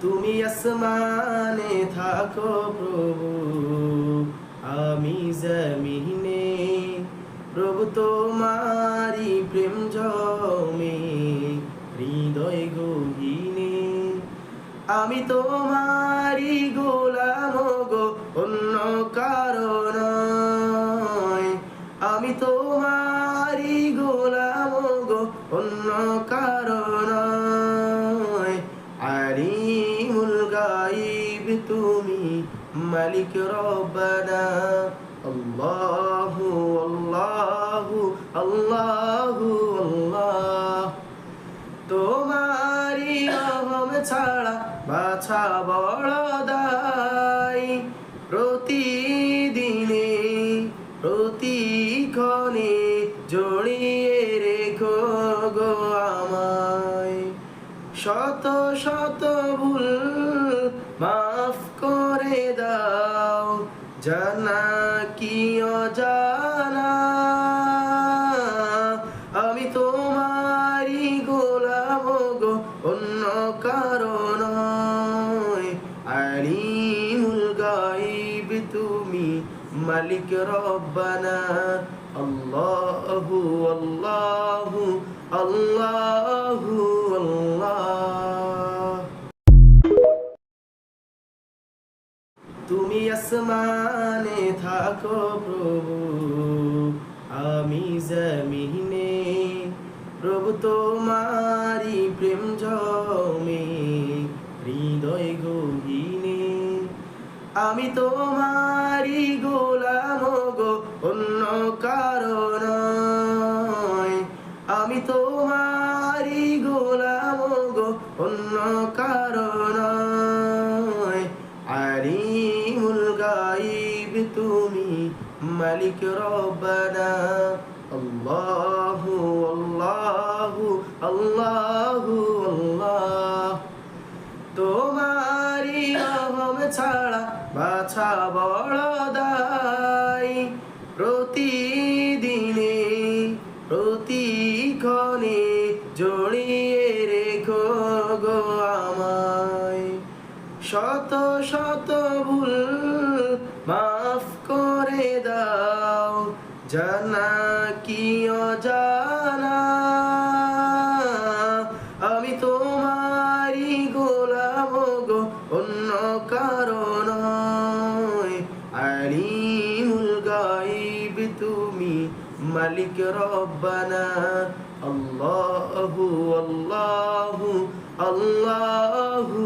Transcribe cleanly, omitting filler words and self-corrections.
তুমি আসমানে থাকো প্রভু, আমি জমিনে। প্রভু তোমারি প্রেম জমে হৃদয় গহীনে। আমি তোমারি গোলাম গো, অন্য কারো নয়। আমি তোমারি গোলাম গো, অন্য কারো নয়। আলিমুল গায়ব তুমি, মালিক রব্বানা। আল্লাহু আল্লাহু আল্লাহু আল্লাহ। তোমারি রহম ছাড়া বাছা বড় দায়। প্রতিদিনে প্রতিক্ষণে জড়িয়ে রেখো গো আমায়। শত শত ভুল মাফ করে দাও, জানা কি অজানা। আমি তোমারি গোলাম গো, অন্য কারো নয়। আলিমুল গায়ব তুমি, মালিক রব্বানা। আল্লাহু আল্লাহু আল্লাহু আল্লাহ। তুমি আসমানে থাকো প্রভু, আমি জমিনে। প্রভু তোমারি প্রেম জমে হৃদয় গহীনে। আমি তোমারি গোলাম গো, অন্য কারো নয়। আমি তোমারি গোলাম গো, অন্য কারো নয়। আলিমুল গায়ব তুমি, মালিক রব্বানা। আল্লাহু আল্লাহু আল্লাহু আল্লাহ। তোমারি রহম ছাড়া বাছা বড় দায়। প্রতিদিনে প্রতিক্ষণে জড়িয়ে রেখো গো আমায়। শত শত ভুল মাফ করে দাও, জানা কি অজানা। আমি তোমারি গোলাম গো, অন্য কারো নয়। আলিমুল গায়ব তুমি, মালিক রব্বানা। আল্লাহু আল্লাহু আল্লাহু